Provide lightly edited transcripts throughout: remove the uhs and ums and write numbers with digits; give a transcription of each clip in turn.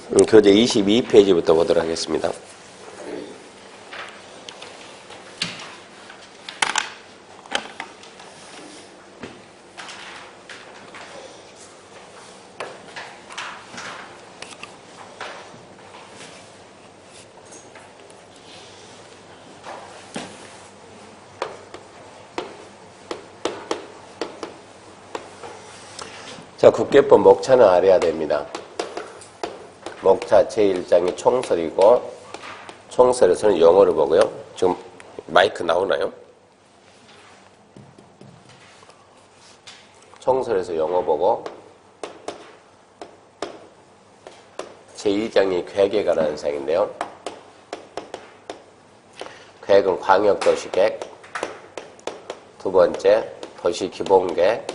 교재 22페이지부터 보도록 하겠습니다. 자, 국계법 목차는 알아야 됩니다. 목차 제1장이 총설이고, 총설에서는 영어를 보고요. 지금 마이크 나오나요? 총설에서 영어 보고, 제2장이 계획에 관한 사항인데요. 계획은 광역도시계획, 두 번째 도시기본계획,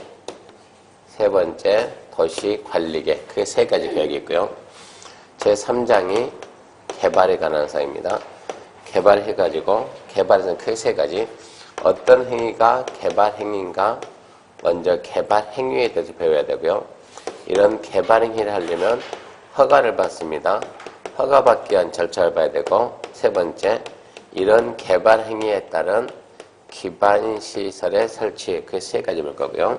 세 번째 도시관리계획, 크게 세 가지 계획이 있고요. 제3장이 개발에 관한 사항입니다. 개발해가지고, 개발에서는 크게 세 가지. 어떤 행위가 개발 행위인가? 먼저 개발 행위에 대해서 배워야 되고요. 이런 개발 행위를 하려면 허가를 받습니다. 허가받기 위한 절차를 봐야 되고, 세 번째, 이런 개발 행위에 따른 기반시설의 설치, 그 세 가지 볼 거고요.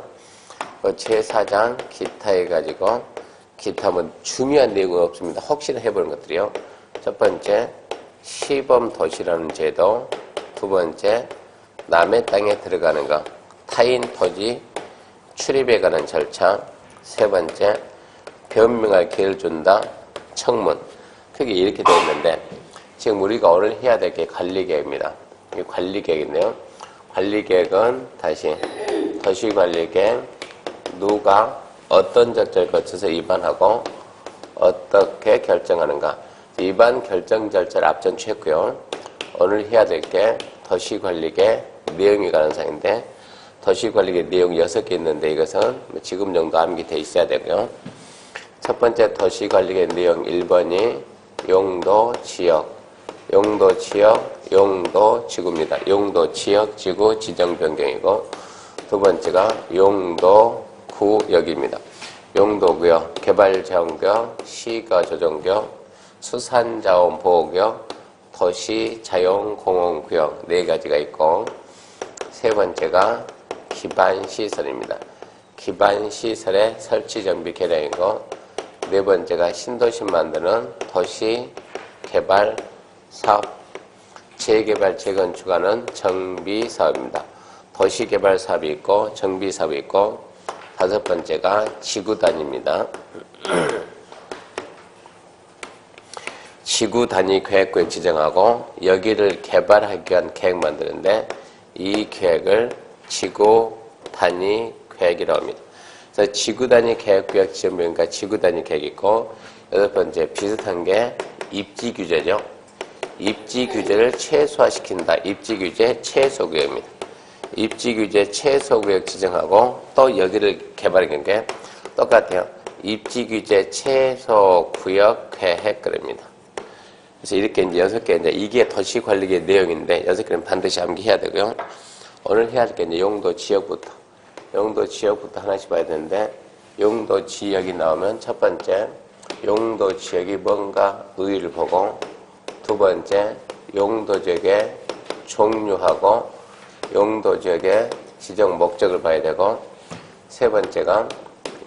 제4장 기타 해가지고, 기타 뭐 중요한 내용은 없습니다. 혹시나 해보는 것들이요. 첫 번째, 시범도시라는 제도. 두 번째, 남의 땅에 들어가는 것, 타인 토지 출입에 관한 절차. 세 번째, 변명할 기회를 준다. 청문. 크게 이렇게 되어 있는데, 지금 우리가 오늘 해야 될 게 관리계획입니다. 이게 관리계획인데요. 관리계획은 다시 도시관리계획, 누가 어떤 절차를 거쳐서 위반하고 어떻게 결정하는가. 위반 결정 절차를 앞전 취했고요. 오늘 해야 될 게 도시관리계 내용에 관한 사항인데, 도시관리계 내용 6개 있는데 이것은 지금 정도 암기돼 있어야 되고요. 첫 번째 도시관리계 내용 1번이 용도, 지역, 용도, 지역, 용도, 지구입니다. 용도, 지역, 지구, 지정 변경이고, 두 번째가 용도, 구역입니다. 용도구역, 개발자원구역, 시가조정구역, 수산자원보호구역, 도시자용공원구역 네 가지가 있고, 세 번째가 기반시설입니다. 기반시설의 설치정비 개량이고, 네 번째가 신도시 만드는 도시개발사업, 재개발, 재건축하는 정비사업입니다. 도시개발사업이 있고 정비사업이 있고, 다섯 번째가 지구단위입니다. 지구단위 계획구역 지정하고 여기를 개발하기 위한 계획 만드는데, 이 계획을 지구단위 계획이라고 합니다. 그래서 지구단위 계획구역 지정비니까 지구단위 계획이 있고, 여덟 번째 비슷한 게 입지규제죠. 입지규제를 최소화시킨다. 입지규제 최소구역입니다. 입지규제 최소구역 지정하고 또 여기를 개발한 게 똑같아요. 입지규제 최소구역 계획 그럽니다. 그래서 이렇게 이제 6개, 이제 이게 도시관리계 내용인데 6개는 반드시 암기해야 되고요. 오늘 해야 할 게 이제 용도 지역부터. 용도 지역부터 하나씩 봐야 되는데, 용도 지역이 나오면 첫 번째, 용도 지역이 뭔가 의의를 보고, 두 번째, 용도 지역의 종류하고 용도 지역의 지정 목적을 봐야 되고, 세 번째가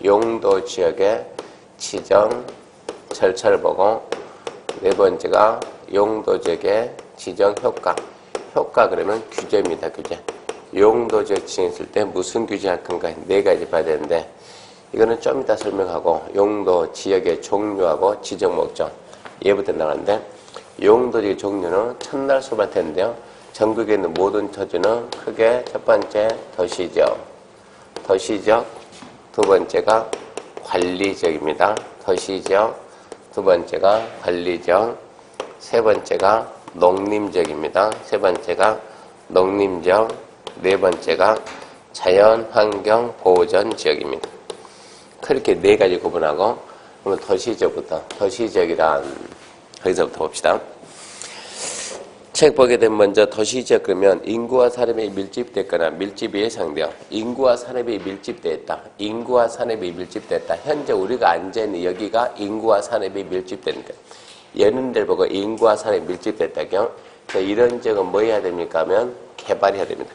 용도 지역의 지정 절차를 보고, 네 번째가 용도 지역의 지정 효과. 효과 그러면 규제입니다. 규제. 용도 지역 지정했을 때 무슨 규제할 건가 네 가지 봐야 되는데, 이거는 좀 이따 설명하고, 용도 지역의 종류하고 지정 목적 얘부터 나가는데, 용도 지역의 종류는 첫날 수업할 텐데요. 전국에 있는 모든 토지는 크게 첫 번째 도시지역, 도시지역, 두 번째가 관리지역입니다. 도시지역, 두 번째가 관리지역, 세 번째가 농림지역입니다. 세 번째가 농림지역, 네 번째가 자연환경보전 지역입니다. 그렇게 네 가지 구분하고, 그러면 도시지역부터, 도시지역이란, 거기서부터 봅시다. 책 보게 되면 먼저 도시지역 그러면 인구와 산업이 밀집됐거나 밀집이 예상돼요. 인구와 산업이 밀집되어 있다. 인구와 산업이 밀집됐다. 현재 우리가 앉아있는 여기가 인구와 산업이 밀집되는 거예요. 예는 들 보고 인구와 산업이 밀집됐다고요. 이런 지역은 뭐 해야 됩니까 하면 개발해야 됩니다.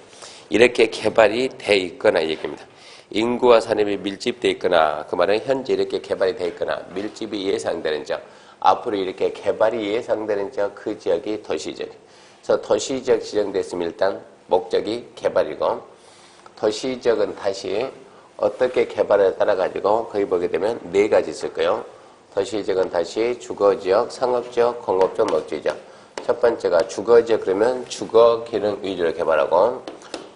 이렇게 개발이 돼 있거나 얘기입니다. 인구와 산업이 밀집되어 있거나 그 말은 현재 이렇게 개발이 돼 있거나 밀집이 예상되는 지역, 앞으로 이렇게 개발이 예상되는 지역, 그 지역이 도시지역. 그래서 도시지역 지정됐으면 일단 목적이 개발이고, 도시지역은 다시 어떻게 개발에 따라 가지고 거기 보게 되면 네 가지 있을 거예요. 도시지역은 다시 주거지역, 상업지역, 공업지역, 녹지지역. 첫 번째가 주거지역 그러면 주거 기능 위주로 개발하고,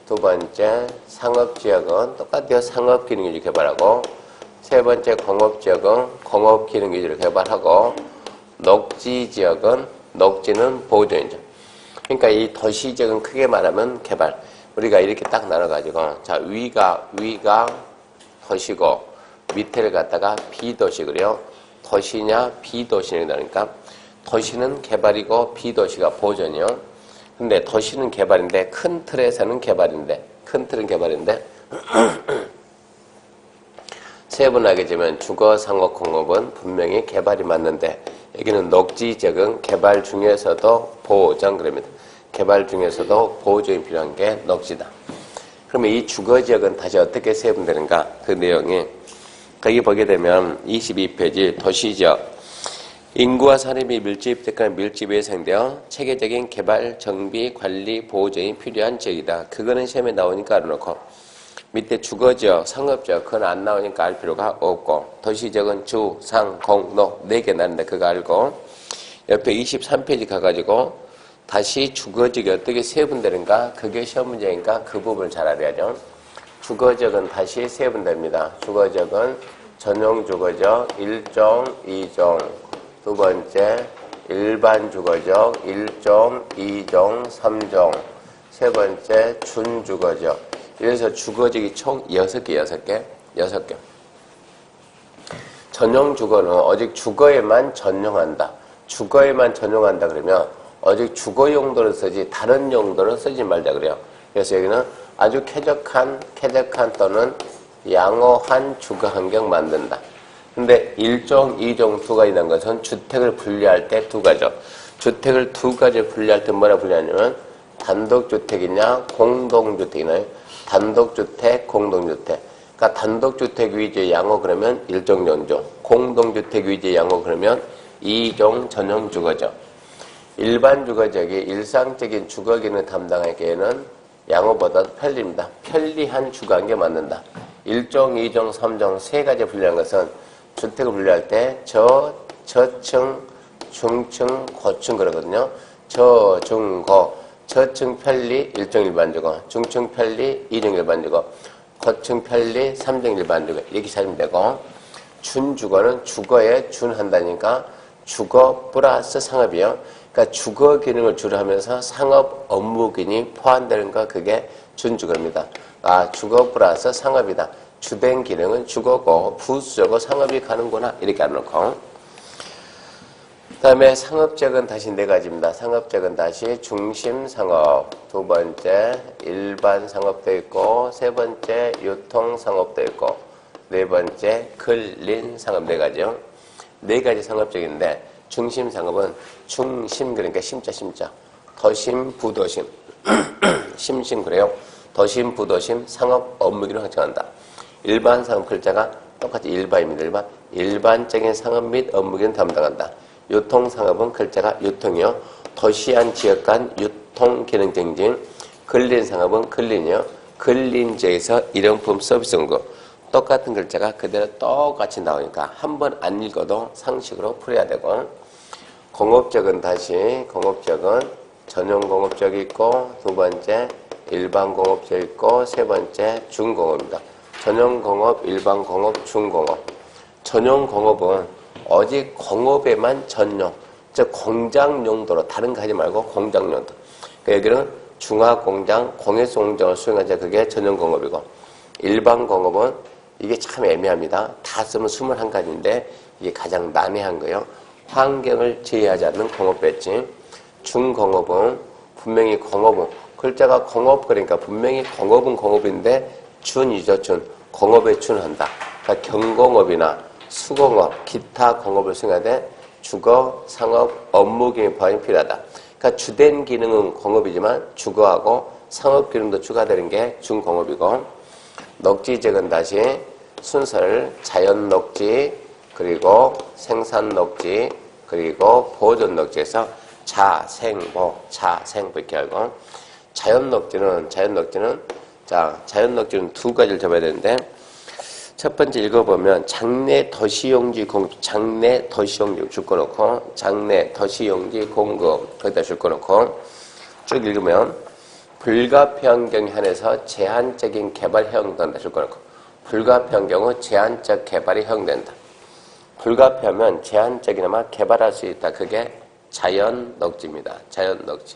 두 번째 상업지역은 똑같아요. 상업 기능 위주로 개발하고, 세 번째 공업지역은 공업 기능 위주로 개발하고, 녹지지역은 녹지는 보존이죠. 그러니까 이 도시지역은 크게 말하면 개발. 우리가 이렇게 딱 나눠가지고, 자, 위가 도시고, 밑에를 갖다가 비도시고요. 도시냐, 비도시냐, 그러니까, 도시는 개발이고, 비도시가 보존이요. 근데 도시는 개발인데, 큰 틀에서는 개발인데, 큰 틀은 개발인데, 세분하게 되면 주거, 상업, 공업은 분명히 개발이 맞는데, 여기는 녹지지역은 개발 중에서도 보존, 그럽니다. 개발 중에서도 보존이 필요한 게 녹지다. 그러면 이 주거지역은 다시 어떻게 세분되는가? 그 내용이 거기 보게 되면 22페이지 도시지역 인구와 산업이 밀집되거나 밀집이 예상되어 체계적인 개발, 정비, 관리, 보존이 필요한 지역이다. 그거는 시험에 나오니까 알아놓고 밑에 주거지역, 상업지역 그건 안 나오니까 알 필요가 없고 도시지역은 주, 상, 공, 녹 4개 나는데 그거 알고 옆에 23페이지 가가지고 다시 주거지역이 어떻게 세분되는가? 그게 시험 문제니까 그 부분을 잘 알아야죠. 주거지역은 다시 세분됩니다. 주거지역은 전용 주거지역 1종, 2종, 두 번째 일반 주거지역 1종, 2종, 3종, 세 번째 준주거지역. 이래서 주거지역이 총 6개. 전용 주거는 오직 주거에만 전용한다. 주거에만 전용한다 그러면 오직 주거 용도로 쓰지 다른 용도로 쓰지 말자 그래요. 그래서 여기는 아주 쾌적한 또는 양호한 주거 환경 만든다. 근데 1종, 2종, 2가지 있는 것은 주택을 분리할 때 2가지죠. 주택을 2가지를 분리할 때 뭐라 분리하냐면 단독주택이냐 공동주택이냐. 단독주택, 공동주택. 그러니까 단독주택 위주의 양호 그러면 1종 연조, 공동주택 위주의 양호 그러면 2종 전용 주거죠. 일반 주거지역이 일상적인 주거 기능을 담당하기에는 양호보다 편리입니다. 편리한 주거 환경에 맞는다. 1종, 2종, 3종 3가지 분리한 것은 주택을 분리할 때 저층, 중층, 고층 그러거든요. 중, 고. 저층 편리 1종 일반주거, 중층 편리 2종 일반주거, 고층 편리 3종 일반주거 이렇게 찾으면 되고 준주거는 주거에 준한다니까 주거 플러스 상업이요. 그러니까 주거 기능을 주로 하면서 상업 업무 기능이 포함되는 거 그게 준주거입니다. 아, 주거 플러스 상업이다. 주된 기능은 주거고 부수적으로 상업이 가는구나 이렇게 알아놓고 그 다음에 상업지역은 다시 4가지입니다. 상업지역은 다시 중심상업, 두 번째 일반 상업도 있고 세 번째 유통상업도 있고 네 번째 근린상업 4가지요. 4가지 상업지역인데 중심상업은 중심 그러니까 심자 도심 부도심 심심 그래요. 도심 부도심 상업 업무기를 확정한다. 일반 상업 글자가 똑같이 일반입니다. 일반적인 상업 및 업무기는 담당한다. 유통상업은 글자가 유통이요. 도시 안 지역 간 유통 기능 증진. 근린상업은 근린이요. 근린지에서 일용품 서비스 공급. 똑같은 글자가 그대로 똑같이 나오니까 한 번 안 읽어도 상식으로 풀어야 되고 공업적은 다시 공업적은 전용 공업적이 있고 두 번째 일반 공업적 있고 세 번째 중공업입니다. 전용 공업, 일반 공업, 중공업. 전용 공업은 오직 공업에만 전용, 즉 공장 용도로 다른 거 하지 말고 공장 용도. 그러니까 여기는 중화공장, 공예소 공장을 수행하자 그게 전용 공업이고 일반 공업은 이게 참 애매합니다. 다 쓰면 21가지인데 이게 가장 난해한 거예요. 환경을 제외하지 않는 공업 배치. 중공업은 분명히 공업은 글자가 공업 그러니까 분명히 공업은 공업인데 준이죠. 준. 공업에 준한다. 그러니까 경공업이나 수공업, 기타 공업을 수행하되 주거, 상업, 업무 기능 보완이 필요하다. 그러니까 주된 기능은 공업이지만 주거하고 상업 기능도 추가되는 게 준공업이고 녹지적은 다시 순서를 자연 녹지 그리고 생산 녹지 그리고 보존 녹지에서 자생보 이렇게 알고 자연 녹지는 자연 녹지는 두 가지를 잡아야 되는데 첫 번째 읽어보면 장내 도시용지 공급 장내 도시용지 줄 거놓고 장내 도시용지 공급 거기다 줄 거놓고 쭉 읽으면 불가피한 경우에 한해서 제한적인 개발이 허용된다 줄 거놓고 불가피한 경우 제한적 개발이 허용된다. 불가피하면 제한적이나마 개발할 수 있다. 그게 자연 녹지입니다. 자연 녹지.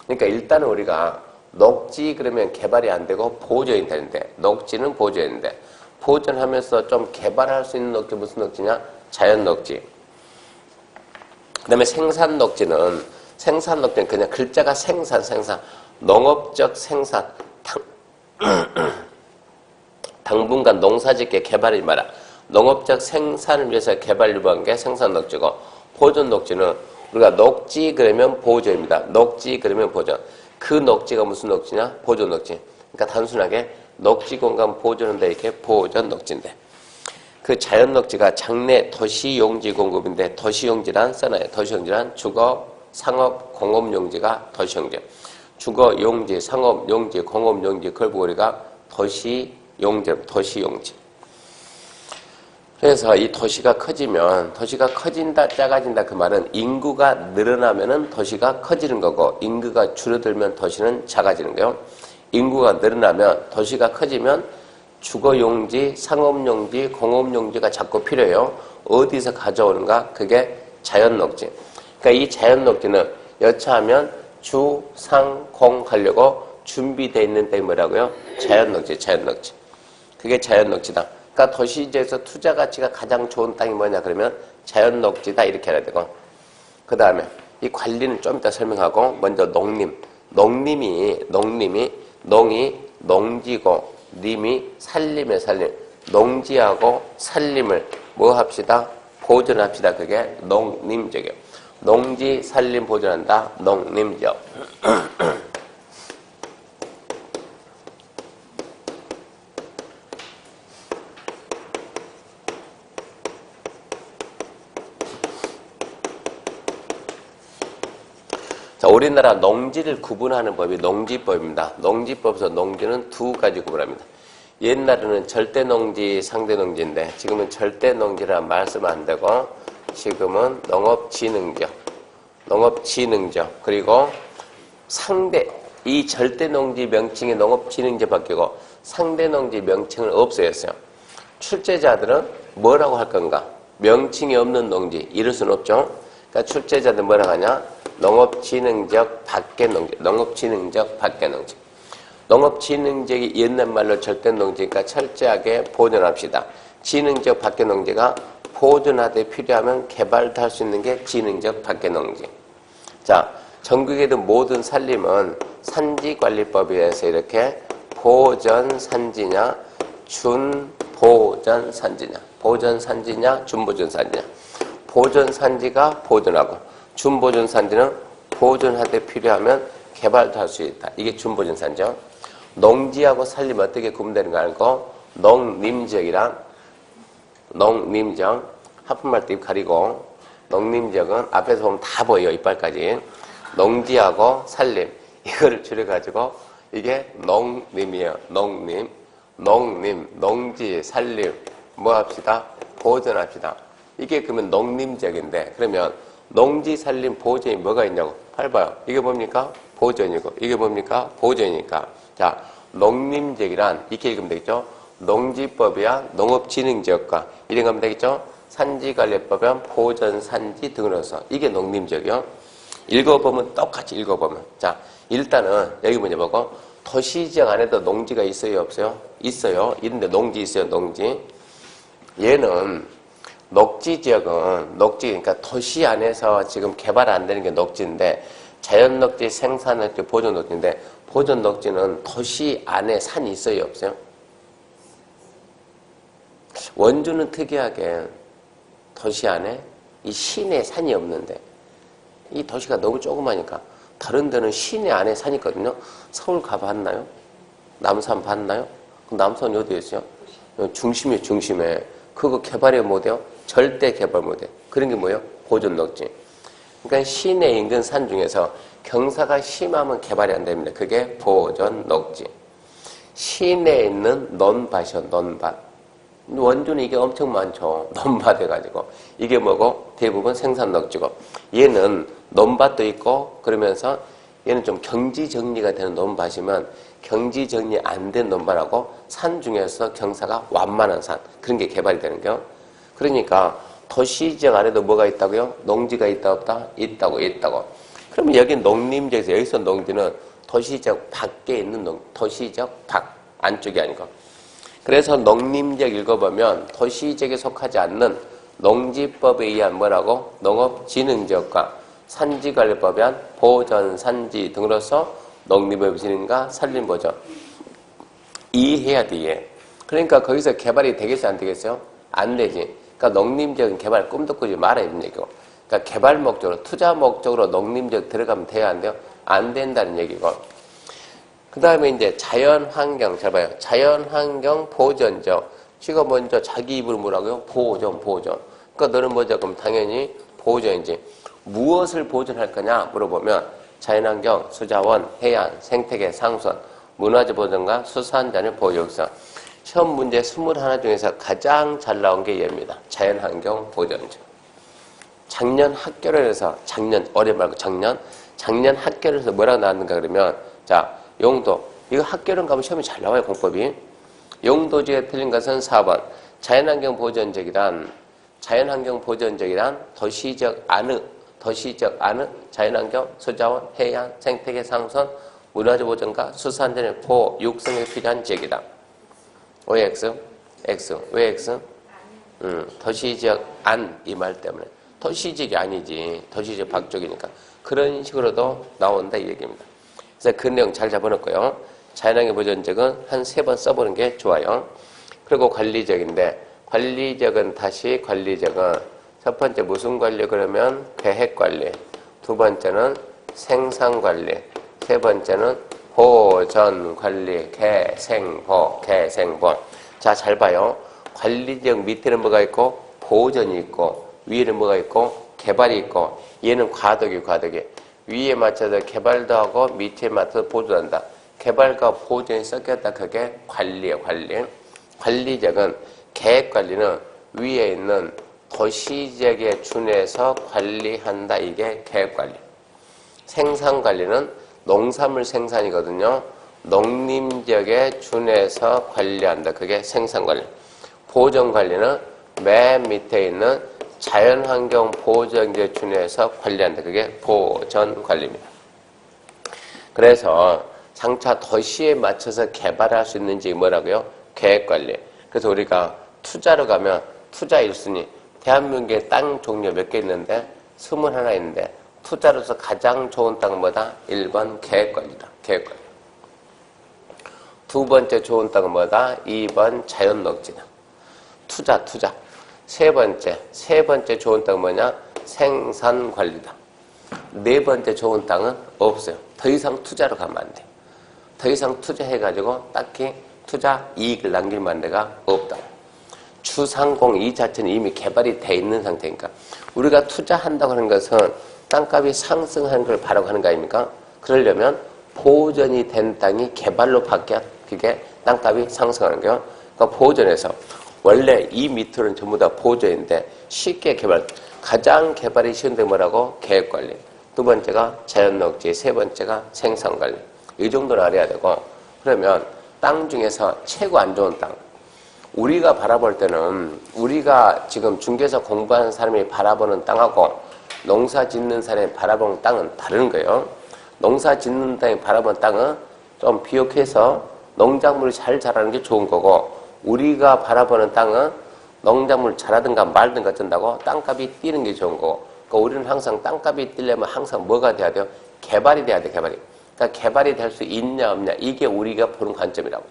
그러니까 일단은 우리가 녹지 그러면 개발이 안 되고 보존이 되는데 녹지는 보존인데 보존하면서 좀 개발할 수 있는 녹지 무슨 녹지냐? 자연 녹지. 그 다음에 생산 녹지는 그냥 글자가 생산 농업적 생산 당분간 농사짓게 개발하지 마라. 농업적 생산을 위해서 개발 유보한 게 생산 녹지고 보존 녹지는 우리가 녹지 그러면 보존입니다. 녹지 그러면 보존. 그 녹지가 무슨 녹지냐? 보존 녹지. 그러니까 단순하게 녹지 공간 보존한다 이렇게 보존 녹지인데 그 자연 녹지가 장내 도시용지 공급인데 도시용지란 써놔요. 도시용지란 주거, 상업, 공업용지가 도시용지. 주거 용지, 상업 용지, 공업 용지 그걸 보고 우리가 도시용지. 그래서 이 도시가 커진다, 작아진다 그 말은 인구가 늘어나면은 도시가 커지는 거고 인구가 줄어들면 도시는 작아지는 거예요. 인구가 늘어나면 도시가 커지면 주거용지, 상업용지, 공업용지가 자꾸 필요해요. 어디서 가져오는가? 그게 자연녹지. 그러니까 이 자연녹지는 여차하면 주, 상, 공 하려고 준비되어 있는 땅이 뭐라고요? 자연녹지. 그게 자연녹지다. 그러니까 도시지에서 투자 가치가 가장 좋은 땅이 뭐냐 그러면 자연녹지다 이렇게 해야 되고 그 다음에 이 관리는 좀 이따 설명하고 먼저 농림이 농지고 님이 살림의 살림 농지하고 살림을 뭐 합시다? 보존합시다. 그게 농림적이에요. 농지 살림 보존한다. 농림적. 자, 우리나라 농지를 구분하는 법이 농지법입니다. 농지법에서 농지는 두 가지 구분합니다. 옛날에는 절대농지, 상대농지인데 지금은 절대농지라는 말씀 안 되고 지금은 농업진흥적 그리고 이 절대농지 명칭이 농업진흥지 바뀌고 상대농지 명칭은 없어졌어요. 출제자들은 뭐라고 할 건가? 명칭이 없는 농지 이럴 수는 없죠. 그러니까 출제자들 뭐라고 하냐? 농업진흥적 밖의 농지, 농업진흥적이 옛날 말로 절대농지니까 철저하게 보존합시다. 진흥적 밖의 농지가 보존하되 필요하면 개발도 할 수 있는 게 진흥적 밖의 농지. 자, 전국에도 모든 산림은 산지관리법에 의해서 이렇게 보전산지냐, 준보전산지냐, 보전산지냐, 준보전산지냐. 보전산지가 보존하고 준보존산지는 보존하되 필요하면 개발도 할 수 있다. 이게 준보존산지죠. 농지하고 살림 어떻게 구분되는 거 알고 농림지역이란 농림지역 하품할 때 입 가리고 농림지역은 앞에서 보면 다 보여요. 이빨까지. 농지하고 살림 이거를 줄여가지고 이게 농림이에요. 농지, 살림 뭐 합시다? 보존합시다. 이게 그러면 농림지역인데 그러면 농지, 살림, 보존이 뭐가 있냐고. 봐봐요. 이게 뭡니까? 보존이고 이게 뭡니까? 보존이니까. 자, 농림지역이란 이렇게 읽으면 되겠죠? 농지법이야 농업진흥지역과 이런 거면 되겠죠? 산지관리법이야 보전산지 등으로서 이게 농림지역이요. 읽어보면 똑같이 읽어보면 자, 일단은 여기 뭐냐 보고 도시지역 안에도 농지가 있어요? 없어요? 있어요. 이런데 농지 있어요. 농지. 얘는 녹지 지역은 그러니까 도시 안에서 지금 개발 안 되는 게 녹지인데 자연녹지, 생산녹지, 보존녹지인데 보존녹지는 도시 안에 산이 있어요, 없어요? 원주는 특이하게 도시 안에 이 시내에 산이 없는데 이 도시가 너무 조그마니까 다른 데는 시내 안에 산이 있거든요. 서울 가봤나요? 남산 봤나요? 남산이 어디에 있어요? 중심에 중심에. 그거 개발이 못해요? 절대 개발 못해요. 그런 게 뭐예요? 보존녹지. 그러니까 시내 인근 산 중에서 경사가 심하면 개발이 안 됩니다. 그게 보존녹지. 시내에 있는 논밭이요, 논밭. 원주는 이게 엄청 많죠. 논밭 해가지고. 이게 뭐고? 대부분 생산녹지고. 얘는 논밭도 있고, 그러면서 얘는 좀 경지 정리가 되는 논밭이면 경지 정리 안 된 논밭하고 산 중에서 경사가 완만한 산. 그런 게 개발이 되는 거요. 그러니까 도시 지역 안에도 뭐가 있다고요? 농지가 있다, 없다? 있다고, 있다고. 그러면 여기 농림지역에서 여기서 농지는 도시지역 밖에 있는 도시지역 밖, 안쪽이 아니고. 그래서 농림지역 읽어보면 도시지역에 속하지 않는 농지법에 의한 뭐라고? 농업진흥지역과 산지관리법에 의한 보전산지 등으로서 농림의 진흥과 산림보전. 이해해야 돼, 이해. 그러니까 거기서 개발이 되겠어요, 안 되겠어요? 안 되지. 그러니까 농림지역은 개발 꿈도 꾸지 말아야 되는 얘기고. 그러니까 개발 목적으로, 투자 목적으로 농림지역 들어가면 돼야 안 돼요? 안 된다는 얘기고. 그 다음에 이제 자연환경, 잘 봐요. 자연환경 보전적. 지가 먼저 자기 입으로 뭐라고요? 보존. 그러니까 너는 뭐죠? 그럼 당연히 보존이지. 무엇을 보존할 거냐 물어보면 자연환경, 수자원, 해안, 생태계, 상선, 문화재 보존과 수산자연 보유육성. 시험 문제 21 중에서 가장 잘 나온 게 얘입니다. 자연환경 보존죠. 작년 학교론에서, 올해 말고 작년 학교론에서 뭐라고 나왔는가 그러면, 자, 용도. 이거 학교론 가면 시험이 잘 나와요, 공법이. 용도지에 틀린 것은 4번. 자연환경 보존적이란 도시적 안의 자연환경, 수자원, 해안, 생태계, 상선, 문화재 보존과 수산자연 보육성에 필요한 지역이다. 왜 X? X. 왜 X? 도시지역 안, 이 말 때문에. 도시지역이 아니지. 도시지역 밖쪽이니까. 그런 식으로도 나온다, 이 얘기입니다. 그래서 그 내용 잘 잡아놓고요. 자연환경 보존적은 한 3번 써보는 게 좋아요. 그리고 관리적인데, 관리적은 첫 번째 무슨 관리 그러면 계획관리, 두 번째는 생산관리, 세 번째는 보전관리, 개생보. 자, 잘 봐요. 관리적 밑에는 뭐가 있고 보전이 있고 위에는 뭐가 있고 개발이 있고 얘는 과도기. 위에 맞춰서 개발도 하고 밑에 맞춰서 보존한다. 개발과 보존이 섞였다. 그게 관리예요, 관리. 관리적은 계획관리는 위에 있는 도시지역에 준해서 관리한다. 이게 계획관리. 생산관리는 농산물 생산이거든요. 농림지역에 준해서 관리한다. 그게 생산관리. 보존관리는 맨 밑에 있는 자연환경 보존지역에 준해서 관리한다. 그게 보전관리입니다. 그래서 장차 도시에 맞춰서 개발할 수 있는지 뭐라고요? 계획관리. 그래서 우리가 투자로 가면 투자 1순위. 대한민국에 땅 종류 몇 개 있는데 21 있는데 투자로서 가장 좋은 땅은 뭐다? 1번 계획관리다. 계획관리. 두 번째 좋은 땅은 뭐다? 2번 자연녹지다. 투자. 세 번째 좋은 땅은 뭐냐? 생산관리다. 네 번째 좋은 땅은 없어요. 더 이상 투자로 가면 안 돼. 더 이상 투자해가지고 딱히 투자 이익을 남길 만한 데가 없다. 주상공 이 자체는 이미 개발이 돼 있는 상태니까. 우리가 투자한다고 하는 것은 땅값이 상승하는 걸 바라고 하는 거 아닙니까? 그러려면 보존이 된 땅이 개발로 바뀌어야 그게 땅값이 상승하는 거예요. 그러니까 보존해서 원래 이 밑으로는 전부 다 보존인데 쉽게 가장 개발이 쉬운 데 뭐라고? 계획관리. 두 번째가 자연녹지, 세 번째가 생산관리. 이 정도는 알아야 되고, 그러면 땅 중에서 최고 안 좋은 땅. 우리가 바라볼 때는 우리가 지금 중개사 공부하는 사람이 바라보는 땅하고 농사 짓는 사람이 바라보는 땅은 다른 거예요. 농사 짓는 땅이 바라보는 땅은 좀 비옥해서 농작물이 잘 자라는 게 좋은 거고, 우리가 바라보는 땅은 농작물 잘하든가 말든가 뜬다고 땅값이 뛰는 게 좋은 거고, 그러니까 우리는 항상 땅값이 뛰려면 항상 뭐가 돼야 돼요? 개발이 돼야 돼, 개발이. 그러니까 개발이 될 수 있냐, 없냐. 이게 우리가 보는 관점이라고.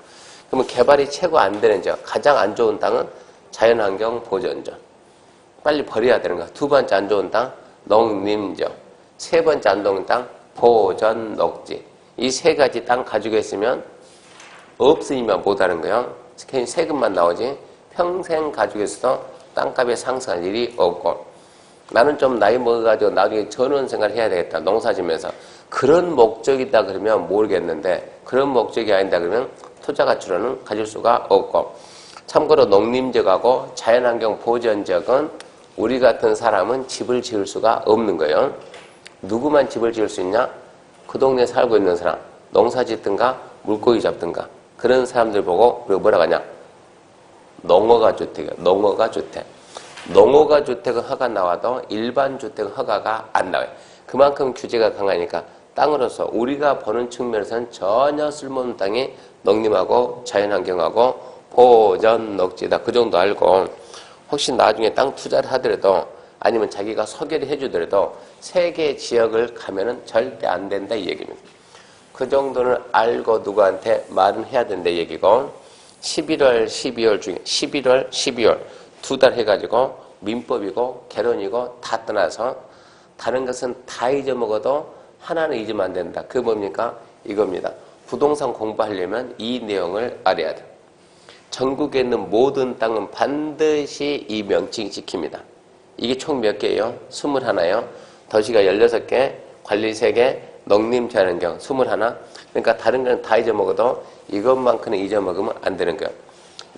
그러면 개발이 최고 안 되는 지역, 가장 안 좋은 땅은 자연환경 보전지역. 빨리 버려야 되는 거야. 두 번째 안 좋은 땅, 농림지역. 세 번째 안 좋은 땅, 보전 녹지. 이 세 가지 땅 가지고 있으면 없으니만 못하는 거예요. 세금만 나오지 평생 가지고 있어도 땅값이 상승할 일이 없고, 나는 좀 나이 먹어가지고 나중에 전원 생활을 해야 되겠다, 농사지면서. 그런 목적이다 그러면 모르겠는데, 그런 목적이 아니다 그러면 투자 가치로는 가질 수가 없고, 참고로 농림지역하고 자연환경 보전지역은 우리 같은 사람은 집을 지을 수가 없는 거예요. 누구만 집을 지을 수 있냐? 그 동네에 살고 있는 사람, 농사 짓든가 물고기 잡든가 그런 사람들 보고 우리가 뭐라고 하냐? 농어가 주택이야. 농어가 주택. 농어가 주택은 허가 나와도 일반 주택은 허가가 안 나와요. 그만큼 규제가 강하니까 땅으로서 우리가 보는 측면에서는 전혀 쓸모없는 땅이 농림하고 자연환경하고 보전 녹지다. 그 정도 알고, 혹시 나중에 땅 투자를 하더라도 아니면 자기가 소개를 해주더라도 세 개 지역을 가면은 절대 안 된다 이 얘기입니다. 그 정도는 알고 누구한테 말은 해야 된다 이 얘기고, 11월, 12월 중에 11월, 12월 두 달 해가지고 민법이고 개론이고 다 떠나서 다른 것은 다 잊어먹어도 하나는 잊으면 안 된다. 그게 뭡니까? 이겁니다. 부동산 공부하려면 이 내용을 알아야 돼. 전국에 있는 모든 땅은 반드시 이 명칭 지킵니다. 이게 총 몇 개예요? 21요. 도시가 16개, 관리 3개, 농림 자연환경 21. 그러니까 다른 건 다 잊어먹어도 이것만큼은 잊어먹으면 안 되는 거예요.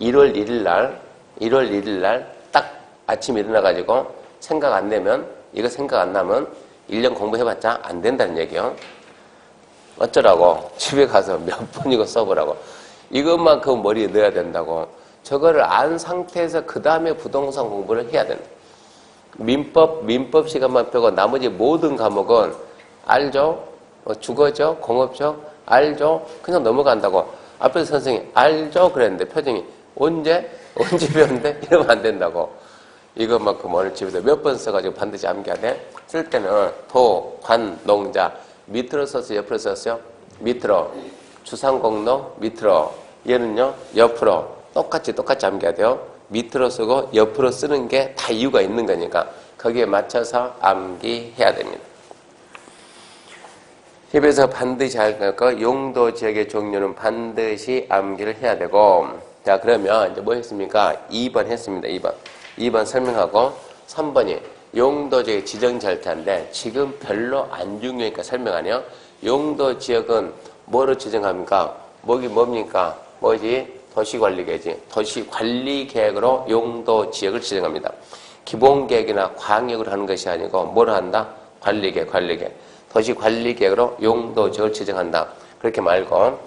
1월 1일 날 딱 아침에 일어나가지고 생각 안 내면, 이거 생각 안 나면 1년 공부해봤자 안 된다는 얘기예요. 어쩌라고? 집에 가서 몇 번 이거 써보라고. 이것만큼 머리에 넣어야 된다고. 저거를 안 상태에서 그 다음에 부동산 공부를 해야 된다. 민법 시간만 빼고 나머지 모든 과목은 알죠? 주거죠? 공업죠? 알죠? 그냥 넘어간다고. 앞에서 선생님이 알죠? 그랬는데 표정이 언제 배웠는데? 이러면 안 된다고. 이것만큼 오늘 집에서 몇 번 써가지고 반드시 암기해야 돼. 쓸 때는 도, 관, 농자 밑으로 썼어요? 옆으로 썼어요? 밑으로. 주상공로 밑으로. 얘는요? 옆으로. 똑같이 암기해야 돼요. 밑으로 쓰고 옆으로 쓰는 게 다 이유가 있는 거니까 거기에 맞춰서 암기해야 됩니다. 입에서 반드시 할 거, 용도 지역의 종류는 반드시 암기를 해야 되고, 자, 그러면 이제 뭐 했습니까? 2번 했습니다. 2번 설명하고, 3번이 용도 지역의 지정 절차인데 지금 별로 안 중요하니까 설명 안 해요. 용도 지역은 뭐로 지정합니까? 뭡니까? 도시관리계획이지. 도시관리계획으로 용도 지역을 지정합니다. 기본계획이나 광역으로 하는 것이 아니고 뭐로 한다? 관리계획. 도시관리계획으로 용도지역을 지정한다. 그렇게 말고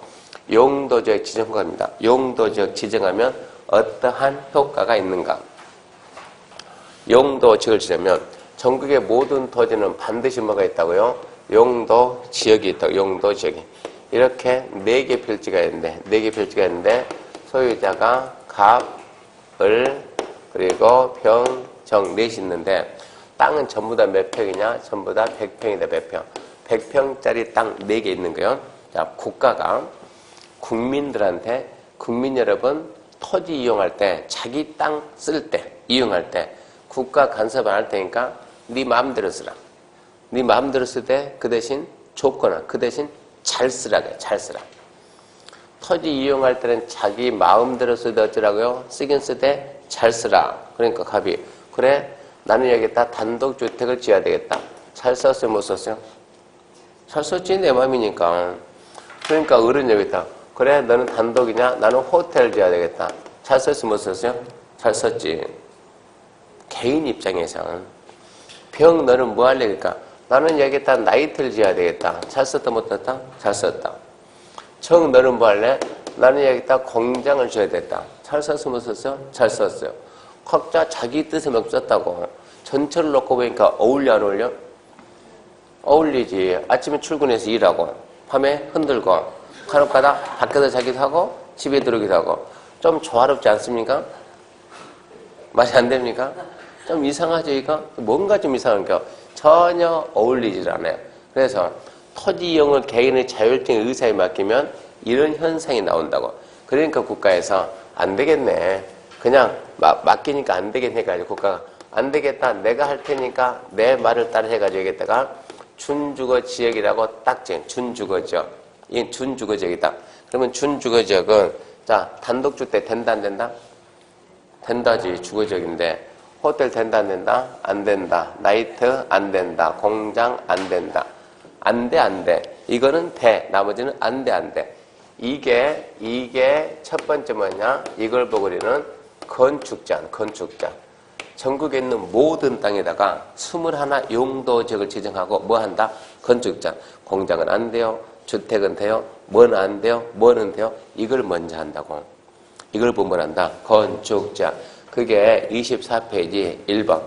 용도지역 지정과입니다. 용도지역 지정하면 어떠한 효과가 있는가? 용도지역을 지정하면 전국의 모든 토지는 반드시 뭐가 있다고요? 용도지역이 있다고. 용도지역이. 이렇게 4개 필지가 있는데 소유자가 갑, 을, 그리고 병, 정, 넷이 있는데 땅은 전부 다 몇 평이냐? 전부 다 100평이다. 100평. 100평짜리 땅 4개 있는 거예요. 자, 국가가 국민들한테, 국민 여러분 토지 이용할 때, 자기 땅 쓸 때, 이용할 때 국가 간섭 안 할 테니까 네 마음대로 쓰라. 네 마음대로 쓸 때 그 대신 조건은 그 대신 잘 쓰라 그래. 잘 쓰라. 토지 이용할 때는 자기 마음대로 쓰되 어쩌라고요? 쓰긴 쓰되 잘 쓰라. 그러니까 갑이 그래 나는 여기다 단독주택을 지어야 되겠다. 잘 썼어요? 못 썼어요? 잘 썼지. 내 마음이니까. 그러니까 어른 여기다 그래 너는 단독이냐? 나는 호텔 지어야 되겠다. 잘 썼어요? 못 썼어요? 잘 썼지. 개인 입장에서는 병 너는 뭐 할래? 그러니까 나는 여기다 나이트를 지어야 되겠다. 잘 썼다 못 썼다? 잘 썼다. 정 너는 뭐 할래? 나는 여기다 공장을 지어야 되겠다. 잘 썼어 못 썼어? 잘 썼어요. 각자 자기 뜻에 막 썼다고. 전체를 놓고 보니까 어울려 안 어울려? 어울리지. 아침에 출근해서 일하고 밤에 흔들고 간혹가다 밖에서 자기도 하고 집에 들어오기도 하고 좀 조화롭지 않습니까? 맛이 안 됩니까? 좀 이상하죠 이거? 뭔가 좀 이상한 게 전혀 어울리질 않아요. 그래서 토지 이용을 개인의 자율적인 의사에 맡기면 이런 현상이 나온다고. 그러니까 국가에서 안 되겠네. 그냥 맡기니까 안 되겠네 해가지고 국가가 안 되겠다. 내가 할 테니까 내 말을 따라 해가지고 여기다가 준주거 지역이라고 딱 정해. 준주거 지역. 이 준주거 지역이다. 그러면 준주거 지역은 자 단독주택 된다 안 된다? 된다지. 주거 지역인데 호텔 된다 안 된다? 안 된다. 나이트 안 된다. 공장 안 된다. 안 돼, 안 돼. 이거는 돼. 나머지는 안 돼, 안 돼. 이게 첫 번째 뭐냐? 이걸 보고 우리는 건축장. 전국에 있는 모든 땅에다가 21 용도 지역을 지정하고 뭐 한다? 건축장. 공장은 안 돼요. 주택은 돼요. 뭐는 안 돼요. 뭐는 돼요. 이걸 먼저 한다고. 이걸 보면 한다. 건축장. 그게 24페이지 1번.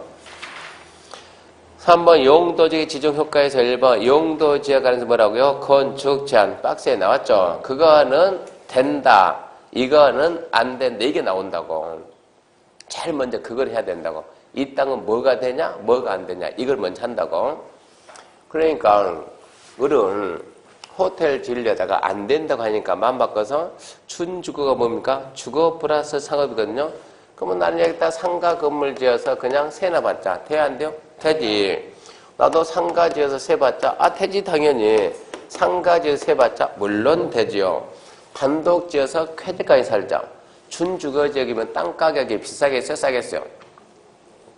3번 용도지역 지정효과에서 1번 용도지역 안에서 뭐라고요? 건축 제한. 박스에 나왔죠? 그거는 된다. 이거는 안 된다. 이게 나온다고. 제일 먼저 그걸 해야 된다고. 이 땅은 뭐가 되냐? 뭐가 안 되냐? 이걸 먼저 한다고. 그러니까 우리는 호텔 지으려다가 안 된다고 하니까 마음 바꿔서 준주거가 뭡니까? 주거 플러스 상업이거든요. 그러면 나는 여기다 상가 건물 지어서 그냥 세나 받자. 돼야 안 돼요? 되지. 나도 상가 지어서 세 받자. 아, 되지, 당연히. 상가 지어서 세 받자. 물론 되지요. 단독 지어서 쾌적하게 살자. 준주거지역이면 땅 가격이 비싸겠어요? 싸겠어요?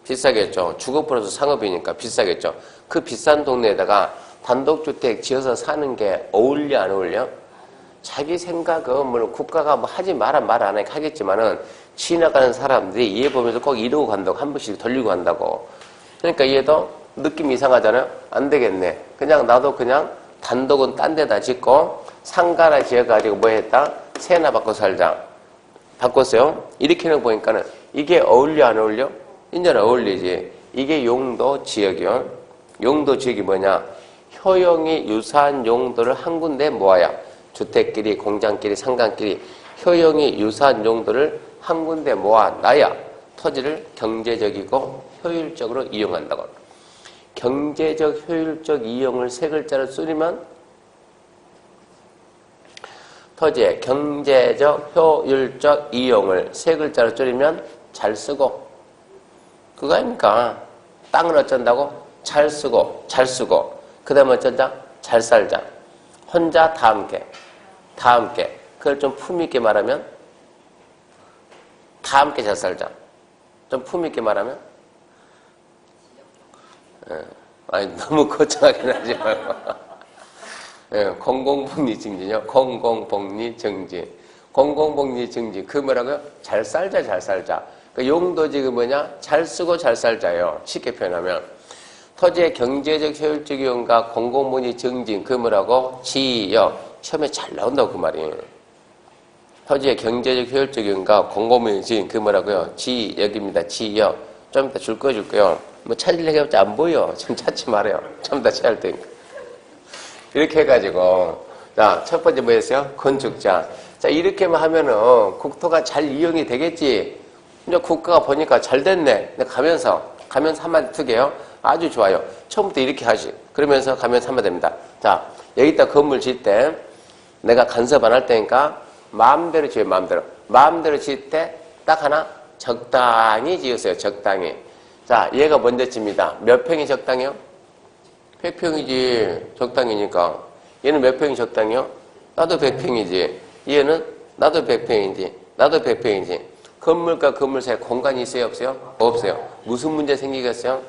비싸겠죠. 주거 플러스 상업이니까 비싸겠죠. 그 비싼 동네에다가 단독주택 지어서 사는 게 어울려, 안 어울려? 자기 생각은 물론 국가가 뭐 하지 마라 말 안 하겠지만은 지나가는 사람들이 이해 보면서 꼭 이러고 간다고 한 번씩 돌리고 간다고. 그러니까 얘도 느낌이 이상하잖아요. 안 되겠네. 그냥 나도 그냥 단독은 딴 데다 짓고 상가나 지어가지고 뭐 했다? 세나 받고 살자. 바꿨어요. 이렇게 는 보니까는 이게 어울려 안 어울려? 이제는 어울리지. 이게 용도 지역이요. 용도 지역이 뭐냐? 효용이 유사한 용도를 한 군데 모아야 주택끼리 공장끼리 상가끼리 효용이 유사한 용도를 한 군데 모아놔야 토지를 경제적이고 효율적으로 이용한다고. 경제적 효율적 이용을 세 글자로 쓰리면 토지의 경제적 효율적 이용을 세 글자로 줄이면 잘 쓰고. 그거 아닙니까? 땅을 어쩐다고? 잘 쓰고 잘 쓰고. 그 다음에 어쩐다? 잘 살자. 혼자 다 함께. 다 함께. 그걸 좀 품있게 말하면 다 함께 잘 살자. 좀 품있게 말하면 아니 너무 거창하게 하지 말고 공공복리 증진이요. 공공복리 증진. 공공복리 증진. 그 뭐라고요? 잘 살자 잘 살자. 그 용도지금 뭐냐? 잘 쓰고 잘 살자요. 쉽게 표현하면 토지의 경제적 효율적 이용과 공공복리 증진. 그 뭐라고? 지역. 시험에 잘 나온다고 그 말이에요. 토지의 경제적 효율적 이용과 공공복리 증진. 그 뭐라고요? 지역입니다. 지역. 좀 이따 줄 거예요. 뭐 찾으려고 해봤자 안 보여. 좀 찾지 말아요. 좀 이따 찾을 테니까. 이렇게 해가지고 자, 첫 번째 뭐였어요? 건축자. 자, 이렇게만 하면은 국토가 잘 이용이 되겠지. 이제 국가가 보니까 잘 됐네. 근데 가면서 한마디 투게요. 아주 좋아요. 처음부터 이렇게 하시. 그러면서 가면서 한마디 됩니다. 자, 여기다 건물 짓 때 내가 간섭 안 할 테니까 마음대로 지어요. 마음대로 짓 때 딱 하나 적당히 지으세요. 적당히. 자, 얘가 먼저 집니다. 몇 평이 적당해요? 100평이지. 적당이니까. 얘는 몇 평이 적당해요? 나도 100평이지. 얘는 나도 100평이지. 나도 100평이지. 건물과 건물 사이에 공간이 있어요? 없어요? 없어요. 무슨 문제 생기겠어요?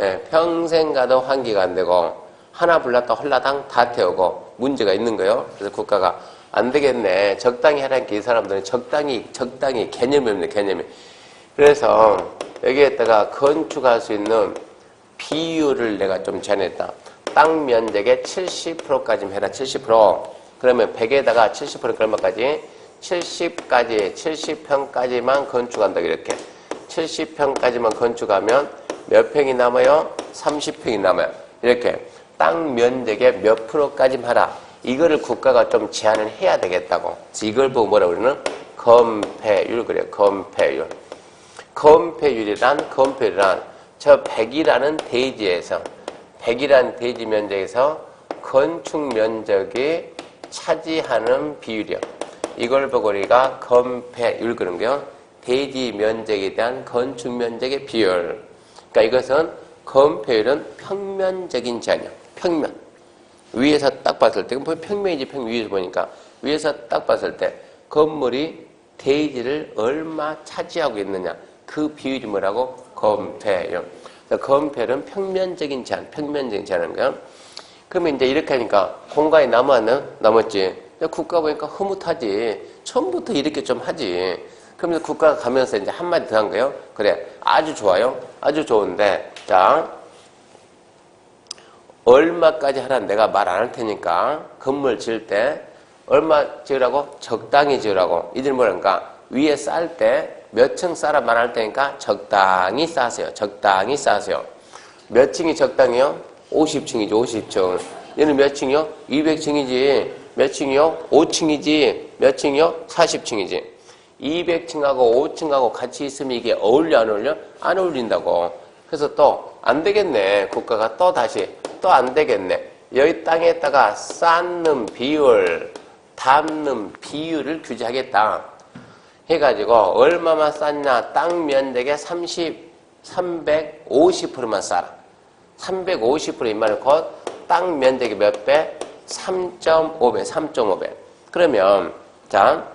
예, 평생 가도 환기가 안 되고 하나 불났다 홀라당 다 태우고 문제가 있는 거예요. 그래서 국가가 안 되겠네. 적당히 하라니까 이 사람들은 적당히 개념이 없네. 개념이. 그래서 여기에다가 건축할 수 있는 비율을 내가 좀 정했다. 땅 면적의 70%까지만 해라. 70%. 그러면 100에다가 70%가 얼마까지? 70평까지만 건축한다. 이렇게. 70평까지만 건축하면 몇 평이 남아요? 30평이 남아요. 이렇게. 땅 면적의 몇 프로까지만 하라. 이거를 국가가 좀 제한을 해야 되겠다고. 이걸 보고 뭐라고 그러는? 건폐율. 그래요. 건폐율. 건폐율이란 저 100이라는 대지에서 100이라는 대지 면적에서 건축 면적이 차지하는 비율이요. 이걸 보고 우리가 건폐율 그런 거요. 대지 면적에 대한 건축 면적의 비율. 그러니까 이것은 건폐율은 평면적인 제한이요. 평면. 위에서 딱 봤을 때, 평면이지, 평면 위에서 보니까 위에서 딱 봤을 때 건물이 대지를 얼마 차지하고 있느냐. 그 비율이 뭐라고? 건폐율. 건폐율은 평면적인 제한, 평면적인 제한인 거야. 그러면 이제 이렇게 하니까 공간이 남았지. 국가 보니까 흐뭇하지. 처음부터 이렇게 좀 하지. 그러면서 국가가 가면서 이제 한마디 더 한 거예요. 그래, 아주 좋아요. 아주 좋은데, 자, 얼마까지 하라는 내가 말 안 할 테니까 건물 지을 때 얼마 지으라고? 적당히 지으라고. 이들 뭐랄까? 위에 쌓을 때 몇 층 쌓아 말할 테니까 적당히 쌓으세요. 적당히 쌓으세요. 몇 층이 적당히요? 50층이죠. 50층. 얘는 몇 층이요? 200층이지. 몇 층이요? 5층이지. 몇 층이요? 40층이지. 200층하고 5층하고 같이 있으면 이게 어울려 안 어울려? 안 어울린다고. 그래서 또 안 되겠네. 국가가 또 다시 또 안 되겠네. 여기 땅에다가 쌓는 비율, 담는 비율을 규제하겠다. 해가지고 얼마만 쌓냐? 땅 면적의 350%만 쌓아. 350% 이 말은 곧 땅 면적의 몇 배? 3.5배, 3.5배. 그러면 자,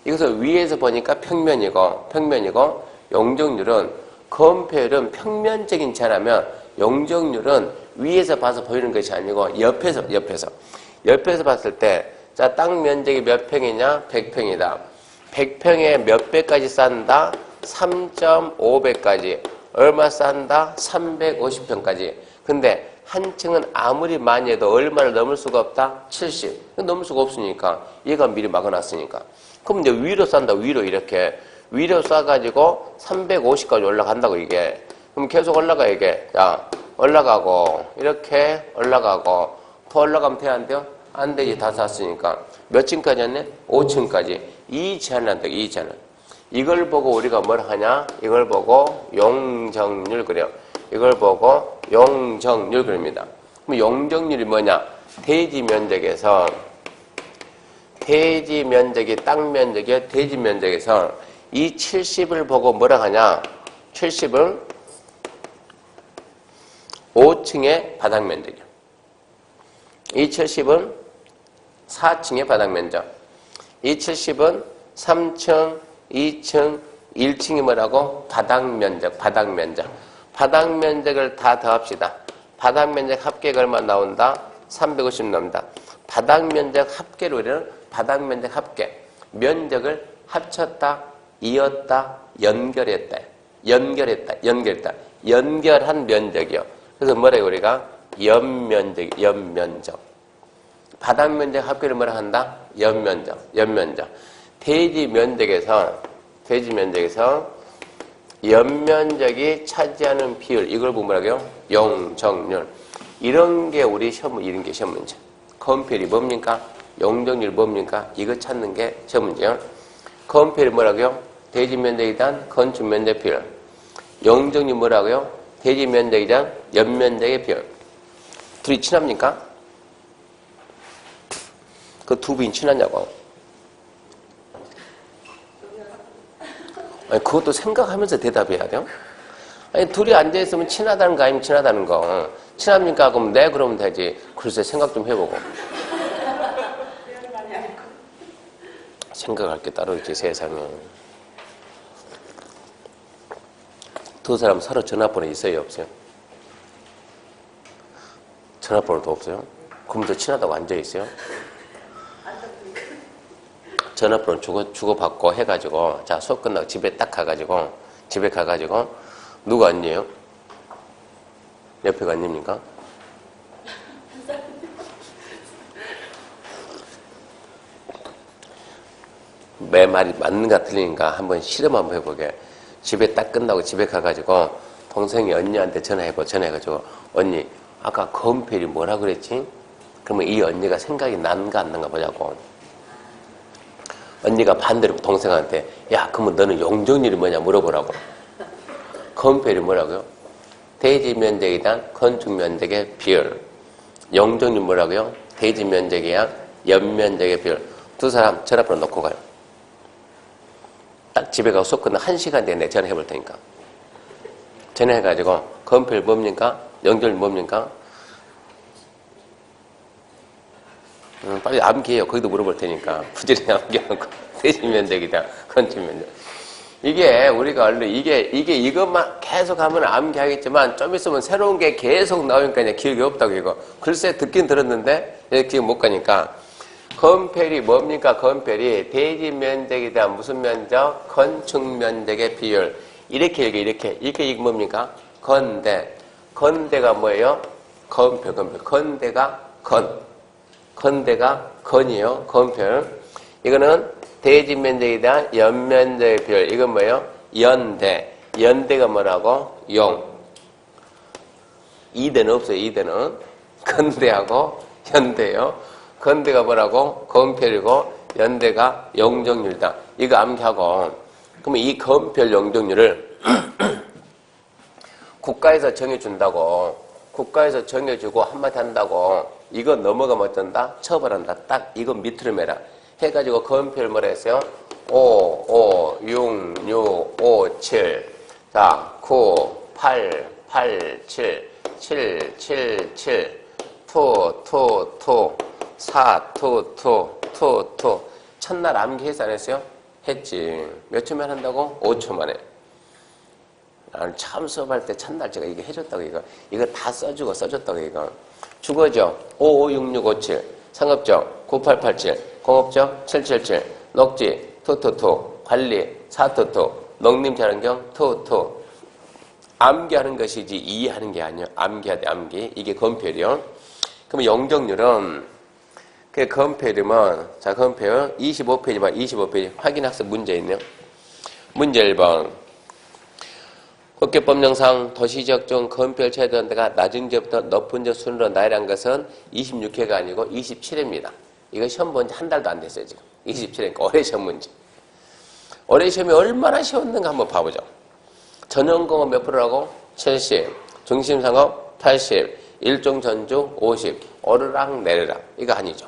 이것을 위에서 보니까 평면이고 용적률은 건폐율은 평면적인 제한하면 용적률은 위에서 봐서 보이는 것이 아니고 옆에서 봤을 때 자, 땅 면적이 몇 평이냐? 100평이다. 100평에 몇 배까지 쌓는다? 3.5배까지. 얼마 쌓는다? 350평까지. 근데 한 층은 아무리 많이 해도 얼마를 넘을 수가 없다? 70. 넘을 수가 없으니까. 얘가 미리 막아놨으니까. 그럼 이제 위로 쌓는다. 위로 이렇게. 위로 쌓아가지고 350까지 올라간다고 이게. 그럼 계속 올라가 이게. 자, 올라가고 이렇게 올라가고 더 올라가면 돼야 안 돼요? 안 되지. 다 샀으니까. 몇 층까지 했네? 5층까지. 이 제한을 한다. 이 제한을. 이걸 보고 우리가 뭘 하냐? 이걸 보고 용적률 그래요. 이걸 보고 용적률 그럽니다. 그럼 용적률이 뭐냐? 대지 면적에서 대지 면적이 땅 면적이요. 대지 면적에서 이 70을 보고 뭐라 하냐? 70을 5층의 바닥 면적이요. 이 70은 4층의 바닥 면적. 이 70은 3층, 2층, 1층이 뭐라고? 바닥 면적. 바닥 면적을 다 더합시다. 바닥 면적 합계가 얼마 나온다? 350 나옵니다. 바닥 면적 합계로 우리는 바닥 면적 합계. 면적을 합쳤다, 이었다, 연결했다. 연결한 면적이요. 그래서 뭐래요, 우리가? 연면적. 바닥 면적 합계를 뭐라 한다? 연면적. 대지 면적에서 연면적이 차지하는 비율, 이걸 보면 뭐라고요? 용적률. 이런 게 시험 문제. 건폐율이 뭡니까? 용적률이 뭡니까? 이거 찾는 게 시험 문제요. 건폐율이 뭐라고요? 대지 면적에 대한 건축 면적 비율. 용적률이 뭐라고요? 대지 면적에 대한 연면적의 비율. 둘이 친합니까? 그 두 분이 친하냐고. 아니, 그것도 생각하면서 대답해야 돼요? 아니, 둘이 앉아있으면 친하다는 거 아니면 친하다는 거. 친합니까? 그럼 네, 그러면 되지. 글쎄, 생각 좀 해보고. 생각할 게 따로 있지, 세상에. 두 사람 서로 전화번호 있어요, 없어요? 전화번호도 없어요? 그럼 더 친하다고 앉아있어요? 전화번호 주고받고 해가지고, 자, 수업 끝나고 집에 가가지고, 누가 언니예요? 옆에가 언니입니까? 내 말이 맞는가 틀린가 한번 실험 한번 해보게. 집에 딱 끝나고 집에 가가지고, 동생이 언니한테 전화해가지고, 언니, 아까 건폐율이 뭐라 그랬지? 그러면 이 언니가 생각이 난가 안 난가 보자고. 언니가 반대로 동생한테, 야, 그러면 너는 용적률이 뭐냐 물어보라고. 건폐율이 뭐라고요? 대지 면적에 대한 건축 면적의 비율. 영정률 뭐라고요? 대지 면적이야 연면적의 비율. 두 사람 전화번호 놓고 가요. 딱 집에 가서 수업 끝나 1시간 내내 전화해 볼 테니까. 전화해가지고 건폐율 뭡니까? 영정률 뭡니까? 빨리 암기해요. 거기도 물어볼 테니까. 부지런히 암기하고. 대지 면적이다. 건축 면적. 이게 우리가 원래 이것만 계속 하면 암기하겠지만 좀 있으면 새로운 게 계속 나오니까 이제 기억이 없다고 이거. 글쎄 듣긴 들었는데 기억 못 가니까. 건폐율이 뭡니까? 건폐율이 대지 면적이다. 무슨 면적? 건축 면적의 비율. 이렇게 이렇게 이게 뭡니까? 건대. 건대가 뭐예요? 건폐. 건대가 건대가 건이요. 건폐율. 이거는 대지 면적이다. 연면적의 비율. 이건 뭐예요? 연대. 연대가 뭐라고? 용. 이대는 없어요. 이대는. 건대하고 연대요. 건대가 뭐라고? 건폐율이고 연대가 영정률이다. 이거 암기하고. 그러면 이 건폐율 영정률을 국가에서 정해준다고. 국가에서 정해주고 한마디 한다고. 이거 넘어가면 어쩐다? 처벌한다. 딱 이거 밑으로 매라. 해가지고 건폐율 뭐라 했어요? 5, 6, 6, 5, 7. 자, 9, 8, 8, 7, 7, 7, 7, 2, 4, 2. 첫날 암기해서 안 했어요? 했지. 몇 초 만에 한다고? 5초 만에. 나는 처음 수업할 때 첫날 제가 이거 해줬다고 이거 다 써줬다고 이거. 주거죠? 556657. 상업적 9887. 공업적 777. 녹지 2. 관리 4. 농림자연경 2. 암기하는 것이지 이해하는 게 아니에요. 암기해야 돼. 암기. 이게 건폐율이요. 그러면 영정률은 그 건폐율이면 자 건폐율 25페이지 봐. 25페이지 확인학습 문제 있네요. 문제 1번. 국계법령상 도시지역 중 건폐율 최대한 데가 낮은 지역부터 높은 지역 순으로 나열한 것은 26회가 아니고 27회입니다. 이거 시험 본 지 한 달도 안 됐어요, 지금. 27회니까 올해 시험 문제. 올해 시험이 얼마나 쉬웠는가 한번 봐보죠. 전용공업 몇 프로라고? 70. 중심상업 80. 일종전주 50. 오르락 내리락. 이거 아니죠.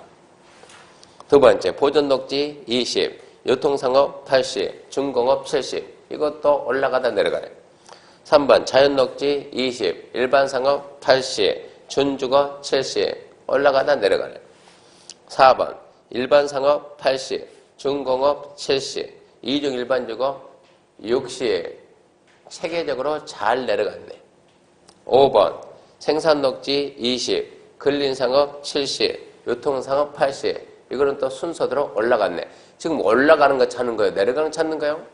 두 번째, 보존녹지 20. 유통상업 80. 중공업 70. 이것도 올라가다 내려가네. 3번 자연녹지 20, 일반상업 80, 준주거 70, 올라가다 내려가네. 4번 일반상업 80, 중공업 70, 이중 일반주거 60, 체계적으로 잘 내려갔네. 5번 생산녹지 20, 근린상업 70, 유통상업 80, 이거는 또 순서대로 올라갔네. 지금 올라가는 거 찾는 거예요? 내려가는 거 찾는 거예요?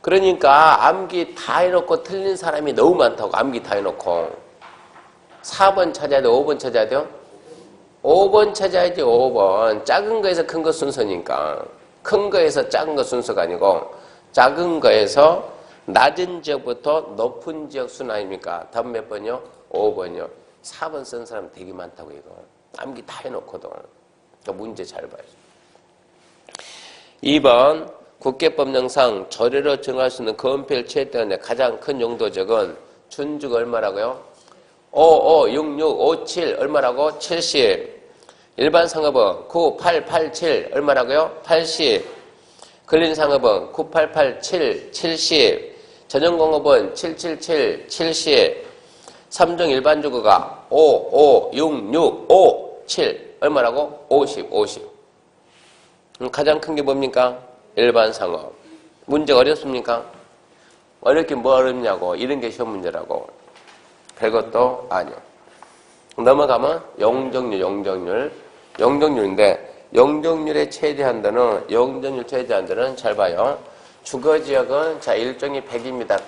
그러니까 암기 다 해놓고 틀린 사람이 너무 많다고. 암기 다 해놓고 4번 찾아야 돼? 5번 찾아야 돼요? 5번 찾아야지. 5번. 작은 거에서 큰 거 순서니까. 큰 거에서 작은 거 순서가 아니고 작은 거에서 낮은 지역부터 높은 지역 순 아닙니까? 답은 몇 번이요? 5번이요. 4번 쓴 사람 되게 많다고 이거. 암기 다 해놓고도. 그러니까 문제 잘 봐야죠. 2번 국계법령상 조례로 정할 수 있는 건폐율 최대한의 가장 큰 용도적은 준주가 얼마라고요? 55, 66, 57 얼마라고? 70. 일반상업은 9887 얼마라고요? 80. 근린상업은 9887 70. 전용공업은 777 70. 3종 일반주거가 5, 6, 6, 5, 7 얼마라고? 50. 가장 큰 게 뭡니까? 일반상업. 문제 어렵습니까? 어렵긴 뭐 어렵냐고. 이런 게 시험 문제라고. 별것도 아니요. 넘어가면 영정률. 영정률인데 영정률의 최대한도는 영정률 최대한도는 잘 봐요. 주거지역은 자 일종이 100입니다.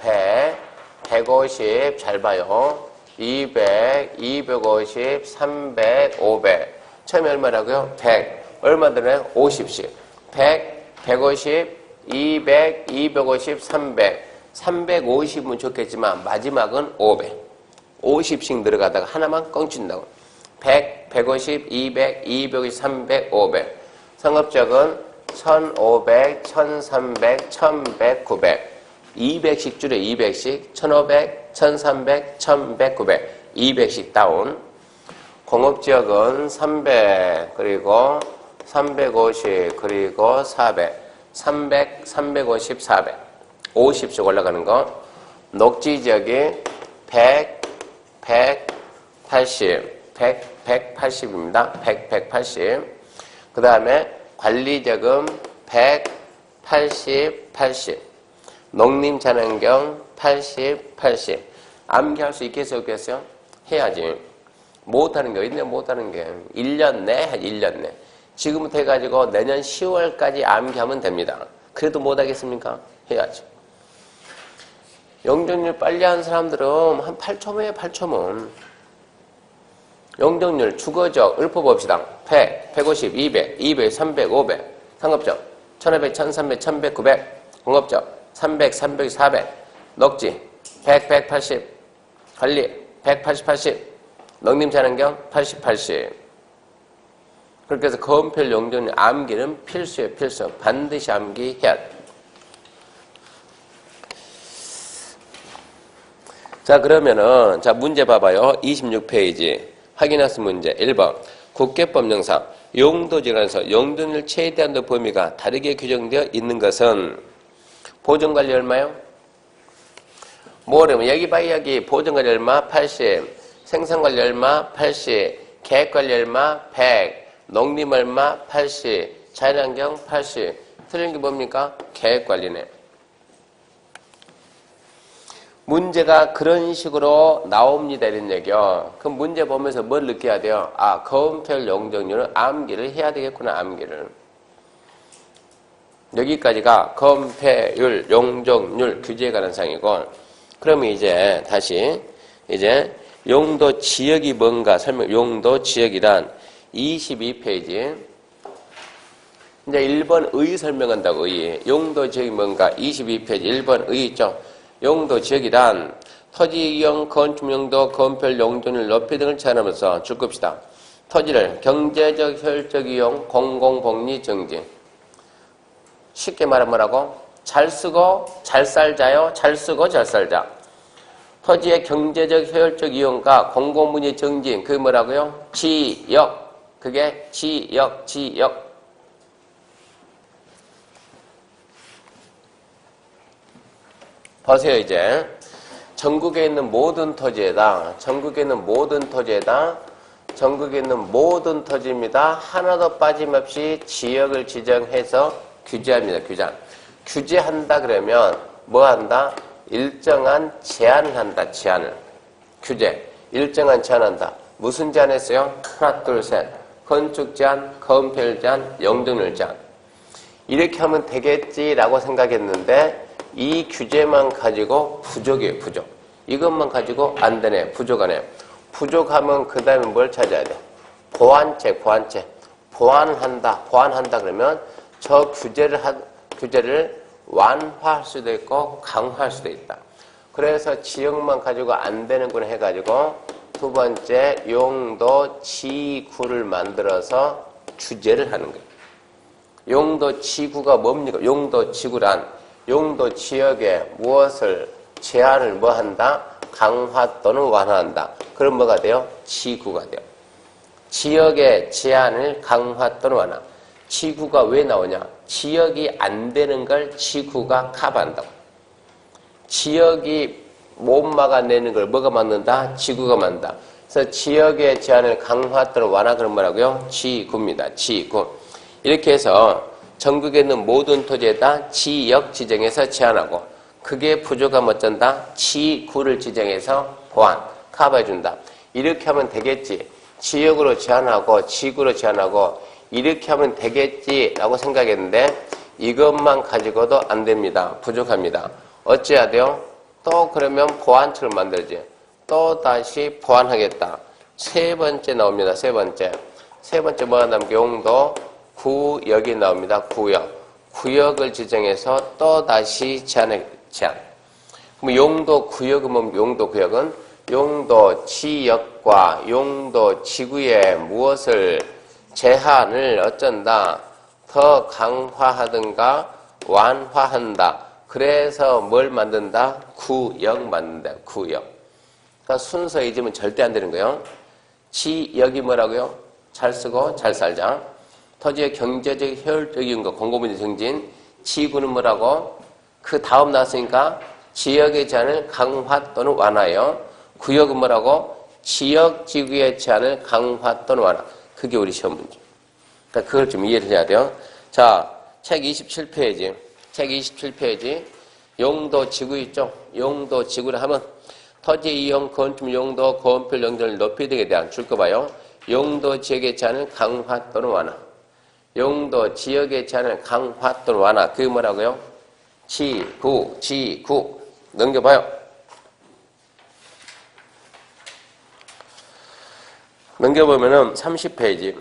150 잘 봐요. 200, 250, 300, 500. 처음에 얼마라고요? 100. 얼마 드나요? 50씩. 100, 150, 200, 250, 300. 350은 좋겠지만 마지막은 500. 50씩 들어가다가 하나만 껑친다고. 100, 150, 200, 250, 300, 500. 상업적은 1500, 1300, 1100, 900. 200씩 줄여 200씩. 1500, 1300, 1100, 900, 200씩 다운. 공업지역은 300, 그리고 350, 그리고 400, 300, 350, 400, 50씩 올라가는 거. 녹지지역이 100, 180, 100, 180입니다. 100, 180. 그 다음에 관리자금 100, 80, 80. 농림자난경 80, 80. 암기할 수 있겠어요? 없겠어요? 해야지. 못하는 게 어딨냐? 못하는 게 1년 내, 1년 내. 지금부터 해가지고 내년 10월까지 암기하면 됩니다. 그래도 못하겠습니까? 해야지. 영정률 빨리 하는 사람들은 한 8초면 해요. 8초면. 영정률, 주거적, 읊어봅시다. 100, 150, 200, 200, 300, 500. 상업적, 1500, 1300, 1100, 900. 공업적, 300, 300, 400. 녹지, 100, 180. 관리, 180, 80. 농림자난경, 80, 80. 그렇게 해서 거음표 영정률 암기는 필수예요. 필수. 반드시 암기해야 돼. 자, 그러면은, 자, 문제 봐봐요. 26페이지. 확인학습 문제 1번. 국계법령상 용도지간에서 용도률 최대한도 범위가 다르게 규정되어 있는 것은 보존관리 얼마요? 뭐냐면 여기 봐, 여기 보존관리 얼마? 80. 생산관리 얼마? 80. 계획관리 얼마? 100. 농림 얼마? 80. 자연환경 80. 틀린 게 뭡니까? 계획관리네. 문제가 그런 식으로 나옵니다. 이런 얘기요. 그럼 문제 보면서 뭘 느껴야 돼요? 아, 거음표 용적률은 암기를 해야 되겠구나. 암기를. 여기까지가 거음표율, 용적률 규제에 관한 사항이고, 그러면 이제 다시 이제 용도 지역이 뭔가 설명. 용도 지역이란 22페이지. 이제 1번 의 설명한다고. 의. 용도 지역이 뭔가 22페이지 1번 의 있죠. 용도 지역이란 토지 이용, 건축 용도, 건별 용적률 높이 등을 제한하면서 줄 겁시다. 토지를 경제적 효율적 이용, 공공복리 정지. 쉽게 말하면 뭐라고? 잘 쓰고 잘 살자요. 잘 쓰고 잘 살자. 토지의 경제적 효율적 이용과 공공복리 정지. 그게 뭐라고요? 지역. 그게 지역. 보세요. 이제 전국에 있는 모든 토지에다 전국에 있는 모든 토지입니다. 하나도 빠짐없이 지역을 지정해서 규제합니다. 규제한다 그러면 뭐 한다? 일정한 제한을 한다. 제한을. 규제. 일정한 제한한다. 무슨 제한했어요? 하나, 둘, 셋. 건축 제한, 거음표율 제한, 용적률 제한. 이렇게 하면 되겠지라고 생각했는데 이 규제만 가지고 부족이에요. 부족. 이것만 가지고 안 되네. 부족하네. 부족하면 그 다음에 뭘 찾아야 돼? 보완책. 보완한다 그러면 저 규제를 완화할 수도 있고 강화할 수도 있다. 그래서 지역만 가지고 안 되는구나 해가지고 두 번째 용도 지구를 만들어서 규제를 하는 거예요. 용도 지구가 뭡니까? 용도 지구란 용도 지역에 무엇을 제한을 뭐 한다? 강화 또는 완화한다. 그럼 뭐가 돼요? 지구가 돼요. 지역의 제한을 강화 또는 완화. 지구가 왜 나오냐? 지역이 안 되는 걸 지구가 커버한다고. 지역이 못 막아내는 걸 뭐가 막는다? 지구가 막는다. 그래서 지역의 제한을 강화 또는 완화. 그럼 뭐라고요? 지구입니다. 지구. 이렇게 해서 전국에 있는 모든 토지에다 지역 지정해서 제한하고 그게 부족하면 어쩐다? 지구를 지정해서 보완, 커버해준다. 이렇게 하면 되겠지. 지역으로 제한하고 지구로 제한하고 이렇게 하면 되겠지라고 생각했는데 이것만 가지고도 안 됩니다. 부족합니다. 어찌해야 돼요? 또 그러면 보완책을 만들지. 또 다시 보완하겠다. 세 번째 나옵니다. 세 번째 뭐가 나옵니까? 용도 구역이 나옵니다. 구역을 지정해서 또 다시 제한. 그럼 용도 구역은 용도 지역과 용도 지구에 무엇을 제한을 어쩐다? 더 강화하든가 완화한다. 그래서 뭘 만든다? 구역 만든다. 구역. 그러니까 순서 잊으면 절대 안 되는 거예요. 지역이 뭐라고요? 잘 쓰고 잘 살자. 토지의 경제적 효율적인 거, 공급문제 증진. 지구는 뭐라고? 그 다음 나왔으니까 지역의 제한을 강화 또는 완화요. 구역은 뭐라고? 지역 지구의 제한을 강화 또는 완화. 그게 우리 시험 문제. 그러니까 그걸 좀 이해를 해야 돼요. 자, 책 27페이지. 책 27페이지. 용도 지구 있죠? 용도 지구를 하면 토지 이용, 건축 용도, 건폐 용도를 높이 등에 대한 줄 거 봐요. 용도 지역의 제한을 강화 또는 완화. 용도 지역의 제한을 강화 또는 완화. 그게 뭐라고요? 지구. 넘겨봐요. 넘겨보면은 30페이지.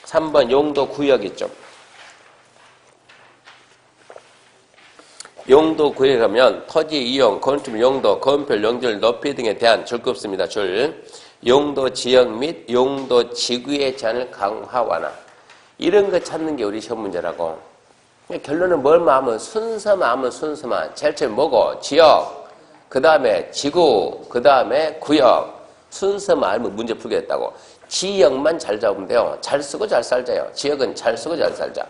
3번 용도 구역 있죠. 용도 구역에 가면 토지 이용, 건축 용도, 건폐 용도를 높이 등에 대한 줄 거 없습니다. 줄. 용도 지역 및 용도 지구의 제한을 강화 완화. 이런 거 찾는 게 우리 시험 문제라고. 결론은 뭘만 하면 순서만 제일 처음 뭐고? 지역, 그 다음에 지구, 그 다음에 구역. 순서만 알면 문제 풀겠다고. 지역만 잘 잡으면 돼요. 잘 쓰고 잘 살자요. 지역은 잘 쓰고 잘 살자.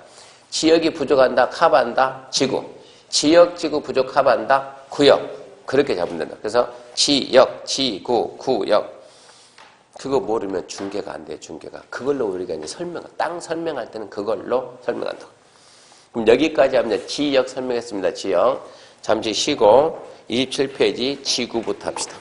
지역이 부족한다, 커버한다, 지구. 지역, 지구 부족 커버한다, 구역. 그렇게 잡으면 된다. 그래서 지역, 지구, 구역. 그거 모르면 중개가 안 돼, 중개가. 그걸로 우리가 이제 땅 설명할 때는 그걸로 설명한다. 그럼 여기까지 하면 이제 지역 설명했습니다, 지역. 잠시 쉬고 27페이지 지구부터 합시다.